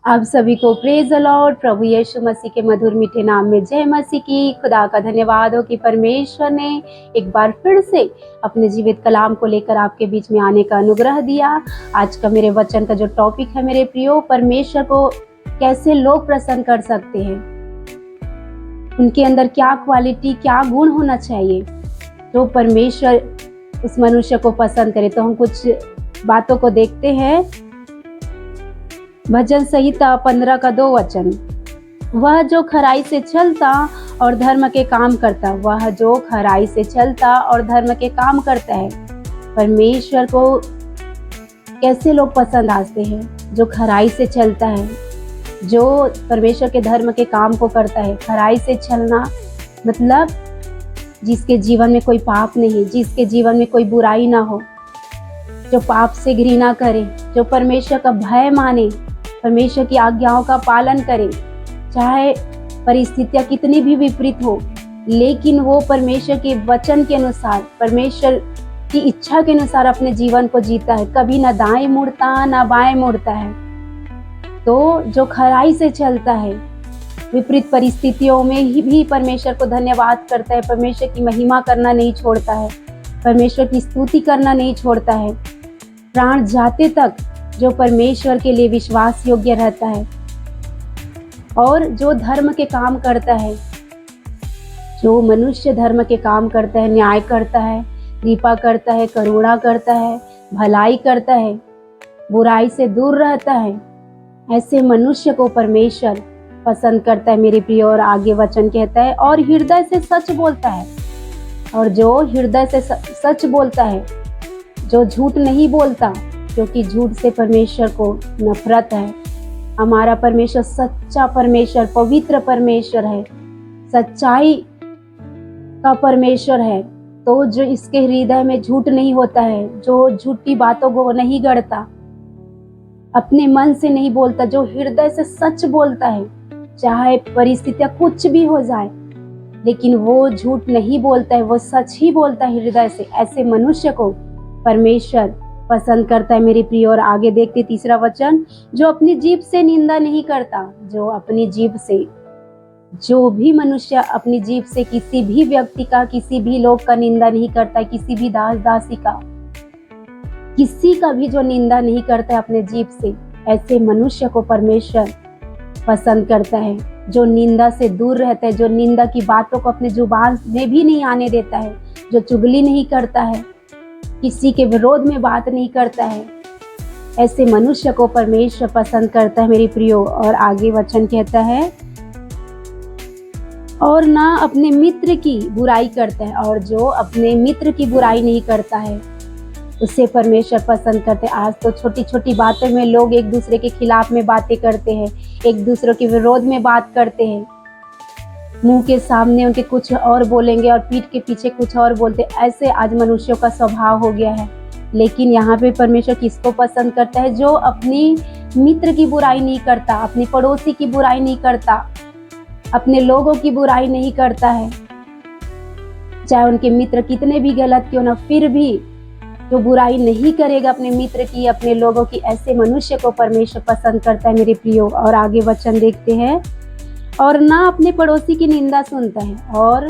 आप सभी को प्रेज द लॉर्ड। प्रभु यीशु मसीह के मधुर मीठे नाम में जय मसीह की। खुदा का धन्यवाद हो कि परमेश्वर ने एक बार फिर से अपने जीवित कलाम को लेकर आपके बीच में आने का अनुग्रह दिया। आज का मेरे वचन का जो टॉपिक है मेरे प्रियो, परमेश्वर को कैसे लोग प्रसन्न कर सकते हैं, उनके अंदर क्या क्वालिटी, क्या गुण होना चाहिए जो परमेश्वर उस मनुष्य को पसंद करे। तो हम कुछ बातों को देखते हैं। भजन संहिता 15 का 2 वचन। वह जो खराई से चलता और धर्म के काम करता, वह जो खराई से चलता और धर्म के काम करता है। परमेश्वर को कैसे लोग पसंद आते हैं? जो खराई से चलता है, जो परमेश्वर के धर्म के काम को करता है। खराई से चलना मतलब जिसके जीवन में कोई पाप नहीं, जिसके जीवन में कोई बुराई ना हो, जो पाप से घृणा करे, जो परमेश्वर का भय माने, परमेश्वर की आज्ञाओं का पालन करे, चाहे परिस्थितियां कितनी भी विपरीत हो, लेकिन वो परमेश्वर के वचन के अनुसार, परमेश्वर की इच्छा के अनुसार अपने जीवन को जीता है। कभी ना दाएं मुड़ता ना बाएं मुड़ता है। तो जो खराई से चलता है, विपरीत परिस्थितियों में ही भी परमेश्वर को धन्यवाद करता है, परमेश्वर की महिमा करना नहीं छोड़ता है, परमेश्वर की स्तुति करना नहीं छोड़ता है, प्राण जाते तक जो परमेश्वर के लिए विश्वास योग्य रहता है। और जो धर्म के काम करता है, जो मनुष्य धर्म के काम करता है, न्याय करता है, कृपा करता है, करुणा करता है, भलाई करता है, बुराई से दूर रहता है, ऐसे मनुष्य को परमेश्वर पसंद करता है मेरे प्रिय। और आगे वचन कहता है, और हृदय से सच बोलता है। और जो हृदय से सच बोलता है, जो झूठ नहीं बोलता, क्योंकि झूठ से परमेश्वर को नफरत है। हमारा परमेश्वर सच्चा परमेश्वर, पवित्र परमेश्वर है, सच्चाई का परमेश्वर है। तो जो इसके हृदय में झूठ नहीं होता है, जो झूठी बातों को नहीं गढ़ता, अपने मन से नहीं बोलता, जो हृदय से सच बोलता है, चाहे परिस्थितियां कुछ भी हो जाए, लेकिन वो झूठ नहीं बोलता है, वो सच ही बोलता है हृदय से, ऐसे मनुष्य को परमेश्वर पसंद करता है मेरे प्रिय। और आगे देखते तीसरा वचन, जो अपनी जीभ से निंदा नहीं करता। जो अपनी जीभ से, जो भी मनुष्य अपनी जीभ से किसी भी व्यक्ति का, किसी भी लोग का निंदा नहीं करता, किसी भी दास दासी का, किसी का भी जो निंदा नहीं करता है अपने जीभ से, ऐसे मनुष्य को परमेश्वर पसंद करता है। जो निंदा से दूर रहता है, जो निंदा की बातों को अपने जुबान में भी नहीं आने देता है, जो चुगली नहीं करता है, किसी के विरोध में बात नहीं करता है, ऐसे मनुष्य को परमेश्वर पसंद करता है मेरी प्रियो। और आगे वचन कहता है, और ना अपने मित्र की बुराई करता है। और जो अपने मित्र की बुराई नहीं करता है, उसे परमेश्वर पसंद करते हैं। आज तो छोटी छोटी बातों में लोग एक दूसरे के खिलाफ में बातें करते हैं, एक दूसरे के विरोध में बात करते हैं, मुंह के सामने उनके कुछ और बोलेंगे और पीठ के पीछे कुछ और बोलते। ऐसे आज मनुष्यों का स्वभाव हो गया है। लेकिन यहाँ पे परमेश्वर किसको पसंद करता है? जो अपनी मित्र की बुराई नहीं करता, अपनी पड़ोसी की बुराई नहीं करता, अपने लोगों की बुराई नहीं करता है, चाहे उनके मित्र कितने भी गलत क्यों ना, फिर भी जो बुराई नहीं करेगा अपने मित्र की, अपने लोगों की, ऐसे मनुष्य को परमेश्वर पसंद करता है मेरे प्रियो। और आगे वचन देखते हैं, और ना अपने पड़ोसी की निंदा सुनता है। और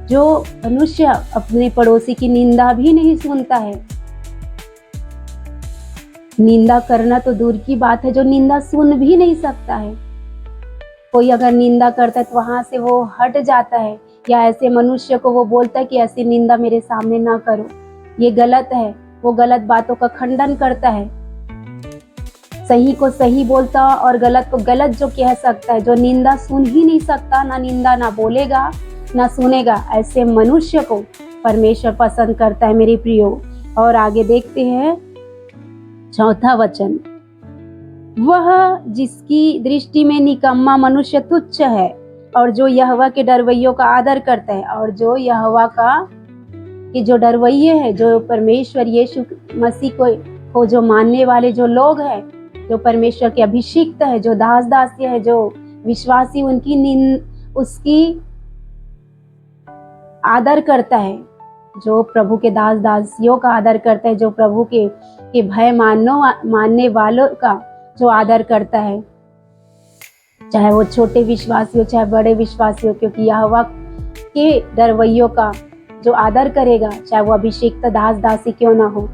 जो मनुष्य अपने पड़ोसी की निंदा भी नहीं सुनता है, निंदा करना तो दूर की बात है, जो निंदा सुन भी नहीं सकता है, कोई अगर निंदा करता है तो वहां से वो हट जाता है, या ऐसे मनुष्य को वो बोलता है कि ऐसी निंदा मेरे सामने ना करो, ये गलत है, वो गलत बातों का खंडन करता है, सही को सही बोलता और गलत को गलत जो कह सकता है, जो निंदा सुन ही नहीं सकता, ना निंदा ना बोलेगा ना सुनेगा, ऐसे मनुष्य को परमेश्वर पसंद करता है मेरे प्रियो। और आगे देखते हैं चौथा वचन, वह जिसकी दृष्टि में निकम्मा मनुष्य तुच्छ है, और जो यहोवा के डरवैयों का आदर करता है। और जो यहोवा का कि जो डरवैये है, जो परमेश्वर यीशु मसीह को जो मानने वाले जो लोग हैं, जो परमेश्वर के अभिषिक्त है, जो दास दासी है, जो विश्वासी, उसकी आदर करता है, जो प्रभु के दास दासियों का आदर करता है, जो प्रभु के भय मानने वालों का जो आदर करता है, चाहे वो छोटे विश्वासी हो चाहे बड़े विश्वासी हो, क्योंकि यहोवा के डरवैयों का जो आदर करेगा, चाहे वो अभिषिक्त दास दासी क्यों ना हो,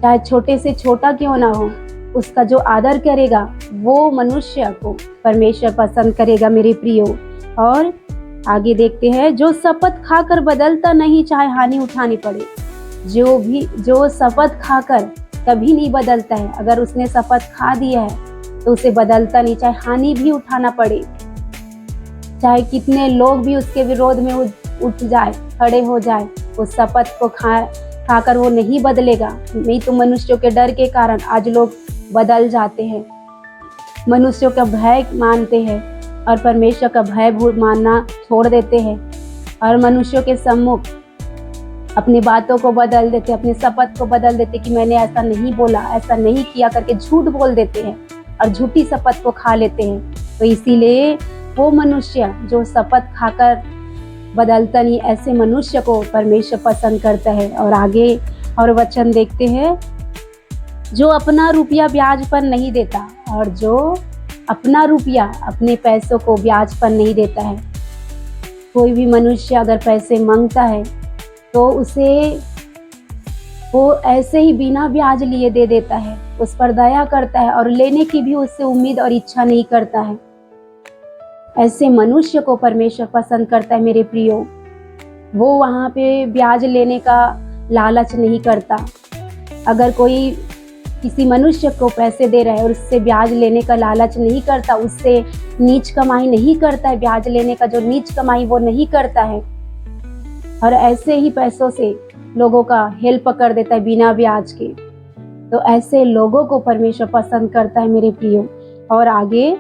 चाहे छोटे से छोटा क्यों ना हो, उसका जो आदर करेगा वो मनुष्य को परमेश्वर पसंद करेगा मेरे प्रियो। और आगे देखते हैं, जो शपथ खाकर बदलता नहीं चाहे हानि उठानी पड़े। जो शपथ खाकर कभी नहीं बदलता है, अगर उसने शपथ खा दिया है तो उसे बदलता नहीं, चाहे हानि भी उठाना पड़े, चाहे कितने लोग भी उसके विरोध में उठ जाए, खड़े हो जाए, उस शपथ को खाकर वो नहीं बदलेगा। नहीं तो मनुष्यों के डर के कारण आज लोग बदल जाते हैं, मनुष्यों का भय मानते हैं और परमेश्वर का भय मानना छोड़ देते हैं, और मनुष्यों के सम्मुख अपनी बातों को बदल देते, अपनी शपथ को बदल देते कि मैंने ऐसा नहीं बोला, ऐसा नहीं किया करके झूठ बोल देते हैं और झूठी शपथ को खा लेते हैं। तो इसीलिए वो मनुष्य जो शपथ खाकर बदलता नहीं, ऐसे मनुष्य को परमेश्वर पसंद करता है। और आगे और वचन देखते हैं, जो अपना रुपया ब्याज पर नहीं देता, और जो अपना रुपया अपने पैसों को ब्याज पर नहीं देता है। कोई भी मनुष्य अगर पैसे मांगता है तो उसे वो ऐसे ही बिना ब्याज लिए दे देता है, उस पर दया करता है और लेने की भी उससे उम्मीद और इच्छा नहीं करता है। ऐसे मनुष्य को परमेश्वर पसंद करता है मेरे प्रियो। वो वहाँ पे ब्याज लेने का लालच नहीं करता। अगर कोई किसी मनुष्य को पैसे दे रहा है और उससे ब्याज लेने का लालच नहीं करता, उससे नीच कमाई नहीं करता है, ब्याज लेने का जो नीच कमाई वो नहीं करता है, और ऐसे ही पैसों से लोगों का हेल्प कर देता है बिना ब्याज के, तो ऐसे लोगों को परमेश्वर पसंद करता है मेरे प्रियो। और आगे,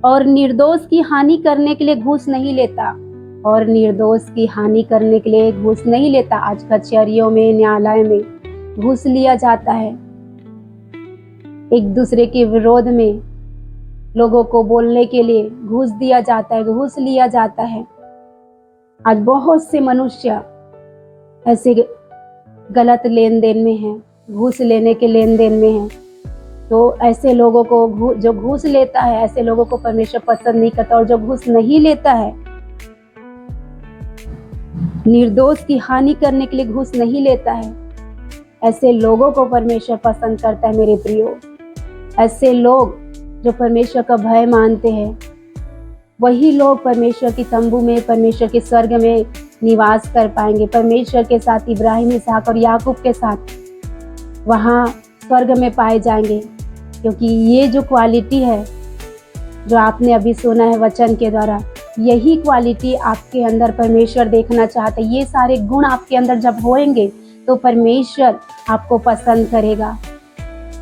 और निर्दोष की हानि करने के लिए घूस नहीं लेता, और निर्दोष की हानि करने के लिए घूस नहीं लेता। आज कचहरियों में, न्यायालय में घूस लिया जाता है, एक दूसरे के विरोध में लोगों को बोलने के लिए घूस दिया जाता है, घूस लिया जाता है। आज बहुत से मनुष्य ऐसे गलत लेन देन में हैं, घूस लेने के लेन देन में हैं। तो ऐसे लोगों को जो घूस लेता है, ऐसे लोगों को परमेश्वर पसंद नहीं करता। और जो घूस नहीं लेता है, निर्दोष की हानि करने के लिए घूस नहीं लेता है, ऐसे लोगों को परमेश्वर पसंद करता है मेरे प्रियो। ऐसे लोग जो परमेश्वर का भय मानते हैं, वही लोग परमेश्वर की तंबू में, परमेश्वर के स्वर्ग में निवास कर पाएंगे। परमेश्वर के साथ इब्राहिम, इसहाक और याकूब के साथ वहाँ स्वर्ग में पाए जाएंगे। क्योंकि ये जो क्वालिटी है जो आपने अभी सुना है वचन के द्वारा, यही क्वालिटी आपके अंदर परमेश्वर देखना चाहता है। ये सारे गुण आपके अंदर जब होंगे तो परमेश्वर आपको पसंद करेगा,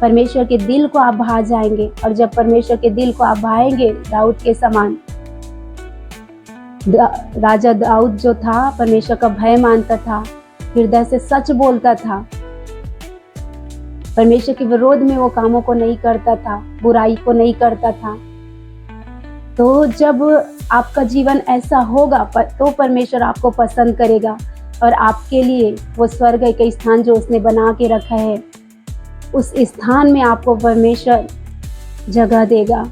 परमेश्वर के दिल को आप भा जाएंगे। और जब परमेश्वर के दिल को आप भाएंगे, दाऊद के समान, राजा दाऊद जो था परमेश्वर का भय मानता था, हृदय से सच बोलता था, परमेश्वर के विरोध में वो कामों को नहीं करता था, बुराई को नहीं करता था। तो जब आपका जीवन ऐसा होगा तो परमेश्वर आपको पसंद करेगा और आपके लिए वो स्वर्ग के स्थान जो उसने बना के रखा है, उस स्थान में आपको परमेश्वर जगह देगा।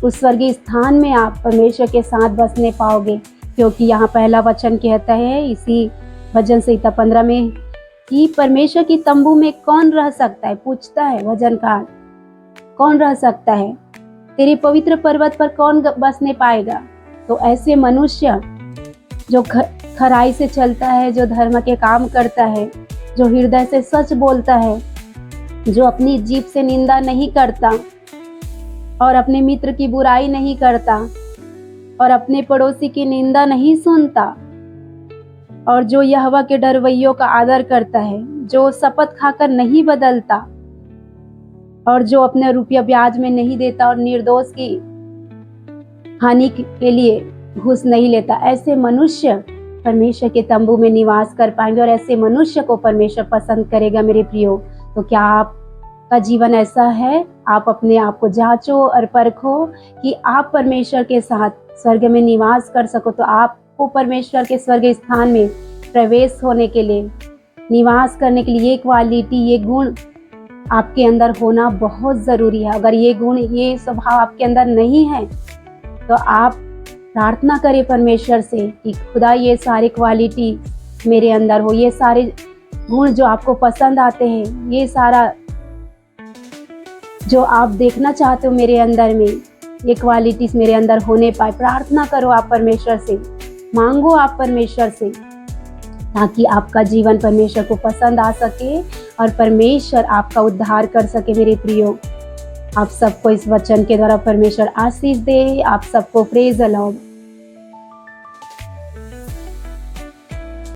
उस स्वर्गीय स्थान में आप परमेश्वर के साथ बसने पाओगे। क्योंकि यहाँ पहला वचन कहता है इसी भजन संहिता 15 में कि परमेश्वर की तंबू में कौन रह सकता है। पूछता है भजनकार, कौन रह सकता है, तेरे पवित्र पर्वत पर कौन बसने पाएगा। तो ऐसे मनुष्य जो खराई से चलता है, जो धर्म के काम करता है, जो हृदय से सच बोलता है, जो अपनी जीभ से निंदा नहीं करता और अपने मित्र की बुराई नहीं करता और अपने पड़ोसी की निंदा नहीं सुनता, और जो यहोवा के डरवैयों का आदर करता है, जो शपथ खाकर नहीं बदलता और जो अपने रुपया ब्याज में नहीं देता और निर्दोष की हानि के लिए घूस नहीं लेता, ऐसे मनुष्य परमेश्वर के तंबू में निवास कर पाएंगे और ऐसे मनुष्य को परमेश्वर पसंद करेगा मेरे प्रियो। तो क्या आपका जीवन ऐसा है? आप अपने आप को जांचो और परखो कि आप परमेश्वर के साथ स्वर्ग में निवास कर सको। तो आपको परमेश्वर के स्वर्ग स्थान में प्रवेश होने के लिए, निवास करने के लिए ये क्वालिटी, ये गुण आपके अंदर होना बहुत ज़रूरी है। अगर ये गुण, ये स्वभाव आपके अंदर नहीं है, तो आप प्रार्थना करें परमेश्वर से कि खुदा ये सारी क्वालिटी मेरे अंदर हो, ये सारे गुण जो आपको पसंद आते हैं, ये सारा जो आप देखना चाहते हो मेरे अंदर में, ये क्वालिटीज़ मेरे अंदर होने पाए। प्रार्थना करो आप परमेश्वर से, मांगो आप परमेश्वर से, ताकि आपका जीवन परमेश्वर को पसंद आ सके और परमेश्वर आपका उद्धार कर सके। मेरे प्रियो, आप सबको इस वचन के द्वारा परमेश्वर आशीष दे। आप सबको प्रेज द लॉर्ड।